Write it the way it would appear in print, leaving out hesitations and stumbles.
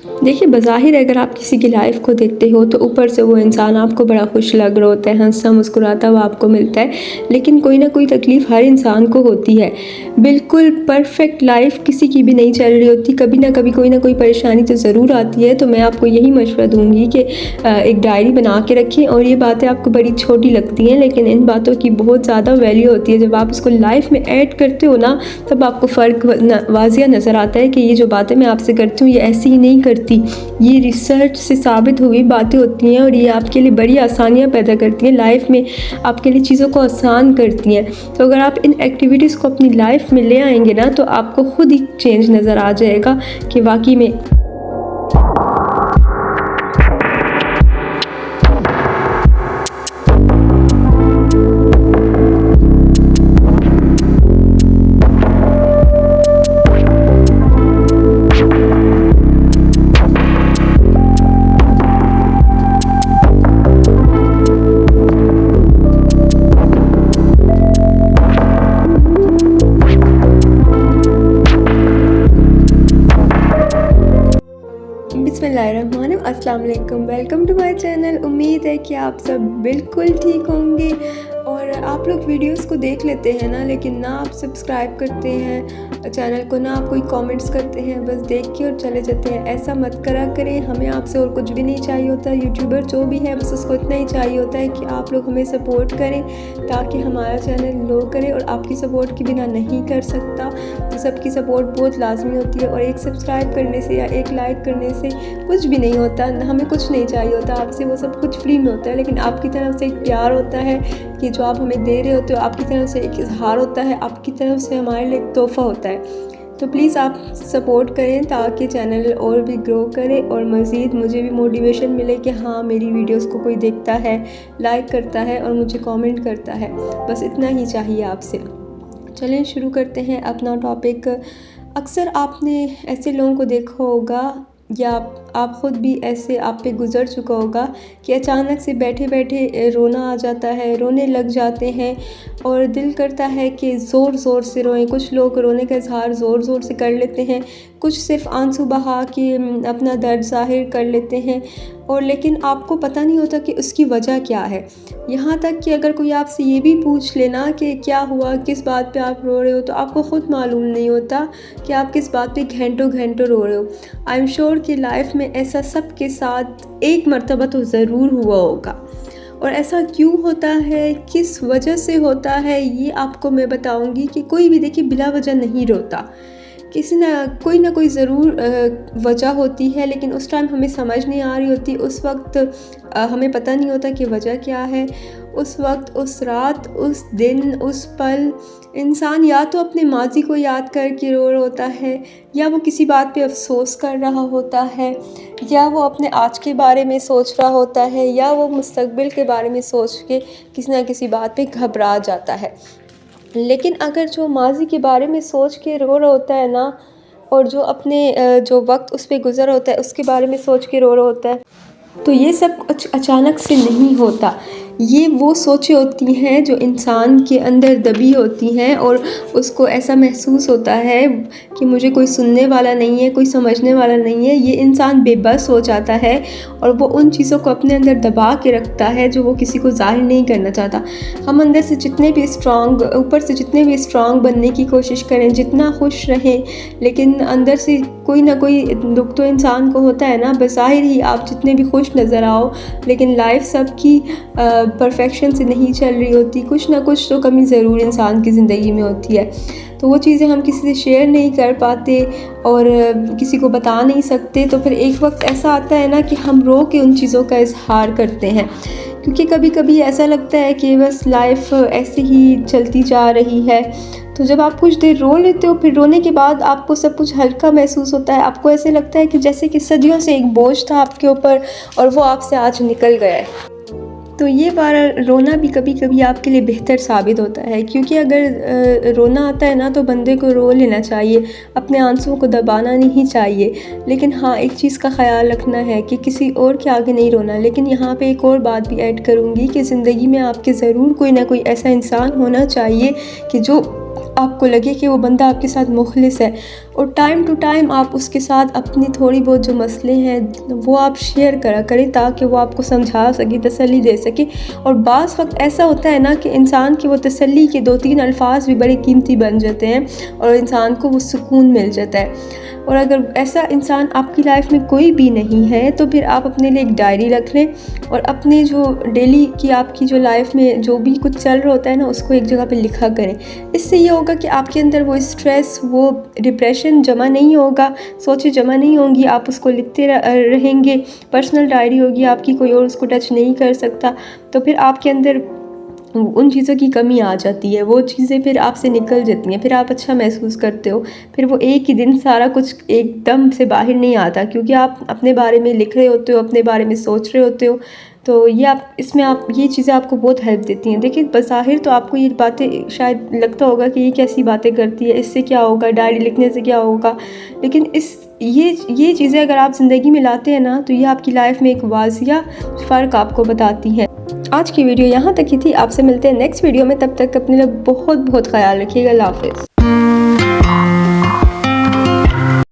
देखिए, बज़ाहिर अगर आप किसी की लाइफ़ को देखते हो तो ऊपर से वो इंसान आपको बड़ा खुश लग रहा होता है, हँसता मुस्कुराता हुआ आपको मिलता है, लेकिन कोई ना कोई तकलीफ़ हर इंसान को होती है। बिल्कुल परफ़ेक्ट लाइफ़ किसी की भी नहीं चल रही होती, कभी ना कभी कोई ना कोई परेशानी तो ज़रूर आती है। तो मैं आपको यही मशवरा दूँगी कि एक डायरी बना के रखें, और ये बातें आपको बड़ी छोटी लगती हैं, लेकिन इन बातों की बहुत ज़्यादा वैल्यू होती है। जब आप इसको लाइफ़ में ऐड करते हो ना, तब आपको फ़र्क वाज़िया नज़र आता है कि ये जो बातें मैं आपसे करती हूँ, ये ऐसे ही नहीं करती। ये रिसर्च से साबित हुई बातें होती हैं, और ये आपके लिए बड़ी आसानियाँ पैदा करती हैं, लाइफ में आपके लिए चीज़ों को आसान करती हैं। तो अगर आप इन एक्टिविटीज़ को अपनी लाइफ में ले आएंगे ना, तो आपको खुद ही चेंज नज़र आ जाएगा कि वाकई में बिस्मिल्लाहिर्रहमानिर्रहीम, अस्सलाम वालेकुम। Welcome to my channel. उम्मीद है कि आप सब बिल्कुल ठीक होंगे। और आप लोग वीडियोस को देख लेते हैं ना, लेकिन ना आप सब्सक्राइब करते हैं चैनल को, ना आप कोई कमेंट्स करते हैं, बस देख के और चले जाते हैं। ऐसा मत करा करें, हमें आपसे और कुछ भी नहीं चाहिए होता। यूट्यूबर जो भी है बस उसको इतना ही चाहिए होता है कि आप लोग हमें सपोर्ट करें, ताकि हमारा चैनल ग्रो करे। और आपकी सपोर्ट के बिना नहीं कर सकता, तो सबकी सपोर्ट बहुत लाजमी होती है। और एक सब्सक्राइब करने से या एक लाइक करने से कुछ भी नहीं होता, हमें कुछ नहीं चाहिए होता आपसे, वो सब कुछ फ्री में होता है। लेकिन आपकी तरफ से एक प्यार होता है कि जो आप हमें दे रहे होते हो, आपकी तरफ से एक इजहार होता है, आपकी तरफ से हमारे लिए एक तोहफ़ा होता है। तो प्लीज़ आप सपोर्ट करें, ताकि चैनल और भी ग्रो करे, और मज़ीद मुझे भी मोटिवेशन मिले कि हाँ, मेरी वीडियोस को कोई देखता है, लाइक करता है और मुझे कमेंट करता है। बस इतना ही चाहिए आपसे। चलें शुरू करते हैं अपना टॉपिक। अक्सर आपने ऐसे लोगों को देखा होगा, या आप ख़ुद भी ऐसे आप पे गुज़र चुका होगा, कि अचानक से बैठे बैठे रोना आ जाता है, रोने लग जाते हैं, और दिल करता है कि ज़ोर ज़ोर से रोएं। कुछ लोग रोने का इज़हार ज़ोर ज़ोर से कर लेते हैं, कुछ सिर्फ़ आंसू बहा के अपना दर्द ज़ाहिर कर लेते हैं, और लेकिन आपको पता नहीं होता कि उसकी वजह क्या है। यहाँ तक कि अगर कोई आपसे ये भी पूछ लेना कि क्या हुआ, किस बात पे आप रो रहे हो, तो आपको ख़ुद मालूम नहीं होता कि आप किस बात पे घंटों घंटों रो रहे हो। आई एम श्योर कि लाइफ में ऐसा सब के साथ एक मर्तबा तो ज़रूर हुआ होगा। और ऐसा क्यों होता है, किस वजह से होता है, ये आपको मैं बताऊंगी। कि कोई भी देखिए बिला वजह नहीं रोता, किसी ना कोई ज़रूर वजह होती है, लेकिन उस टाइम हमें समझ नहीं आ रही होती। उस वक्त हमें पता नहीं होता कि वजह क्या है। उस वक्त, उस रात, उस दिन, उस पल इंसान या तो अपने माजी को याद करके रो रहा होता है, या वो किसी बात पे अफसोस कर रहा होता है, या वो अपने आज के बारे में सोच रहा होता है, या वो मुस्तकबिल के बारे में सोच के किसी ना किसी बात पे घबरा जाता है। लेकिन अगर जो माज़ी के बारे में सोच के रो रहा होता है ना, और जो अपने जो वक्त उस पे गुज़रा होता है उसके बारे में सोच के रो रहा होता है, तो ये सब कुछ अचानक से नहीं होता। ये वो सोचें होती हैं जो इंसान के अंदर दबी होती हैं, और उसको ऐसा महसूस होता है कि मुझे कोई सुनने वाला नहीं है, कोई समझने वाला नहीं है। ये इंसान बेबस हो जाता है, और वो उन चीज़ों को अपने अंदर दबा के रखता है जो वो किसी को ज़ाहिर नहीं करना चाहता। हम अंदर से जितने भी स्ट्रॉन्ग, ऊपर से जितने भी स्ट्रॉन्ग बनने की कोशिश करें, जितना खुश रहें, लेकिन अंदर से कोई ना कोई दुख तो इंसान को होता है ना। बज़ाहिर ही आप जितने भी खुश नज़र आओ, लेकिन लाइफ सबकी परफेक्शन से नहीं चल रही होती। कुछ ना कुछ तो कमी ज़रूर इंसान की ज़िंदगी में होती है। तो वो चीज़ें हम किसी से शेयर नहीं कर पाते, और किसी को बता नहीं सकते। तो फिर एक वक्त ऐसा आता है ना कि हम रो के उन चीज़ों का इज़हार करते हैं, क्योंकि कभी कभी ऐसा लगता है कि बस लाइफ ऐसे ही चलती जा रही है। तो जब आप कुछ देर रो लेते हो, फिर रोने के बाद आपको सब कुछ हल्का महसूस होता है। आपको ऐसे लगता है कि जैसे कि सदियों से एक बोझ था आपके ऊपर, और वो आपसे आज निकल गया है। तो ये वाला रोना भी कभी कभी आपके लिए बेहतर साबित होता है, क्योंकि अगर रोना आता है ना, तो बंदे को रो लेना चाहिए, अपने आंसुओं को दबाना नहीं चाहिए। लेकिन हाँ, एक चीज़ का ख़याल रखना है कि किसी और के आगे नहीं रोना। लेकिन यहाँ पे एक और बात भी ऐड करूँगी कि ज़िंदगी में आपके ज़रूर कोई ना कोई ऐसा इंसान होना चाहिए कि जो आपको लगे कि वो बंदा आपके साथ मुखलिस है, और टाइम टू टाइम आप उसके साथ अपनी थोड़ी बहुत जो मसले हैं वो आप शेयर करा करें, ताकि वो आपको समझा सके, तसल्ली दे सके। और बाज़ वक्त ऐसा होता है ना कि इंसान की वो तसल्ली के 2-3 अल्फाज भी बड़े कीमती बन जाते हैं और इंसान को वो सुकून मिल जाता है। और अगर ऐसा इंसान आपकी लाइफ में कोई भी नहीं है तो फिर आप अपने लिए एक डायरी रख लें और अपने जो डेली की आपकी जो लाइफ में जो भी कुछ चल रहा होता है ना, उसको एक जगह पे लिखा करें। इससे ये होगा कि आपके अंदर वो स्ट्रेस, वो डिप्रेशन जमा नहीं होगा, सोचें जमा नहीं होंगी, आप उसको लिखते रहेंगे। पर्सनल डायरी होगी आपकी, कोई और उसको टच नहीं कर सकता। तो फिर आपके अंदर उन चीज़ों की कमी आ जाती है, वो चीज़ें फिर आपसे निकल जाती हैं, फिर आप अच्छा महसूस करते हो। फिर वो एक ही दिन सारा कुछ एकदम से बाहर नहीं आता, क्योंकि आप अपने बारे में लिख रहे होते हो, अपने बारे में सोच रहे होते हो। तो ये आप इसमें आप ये चीज़ें आपको बहुत हेल्प देती हैं। देखिए बज़ाहिर तो आपको ये बातें शायद लगता होगा कि ये कैसी बातें करती है, इससे क्या होगा, डायरी लिखने से क्या होगा, लेकिन ये चीज़ें अगर आप ज़िंदगी में लाते हैं ना, तो ये आपकी लाइफ में एक वाज़िया फ़र्क आपको बताती हैं। आज की वीडियो यहाँ तक ही थी। आपसे मिलते हैं नेक्स्ट वीडियो में, तब तक अपने लिए बहुत बहुत ख्याल रखिएगा। अल्लाह हाफ़िज़।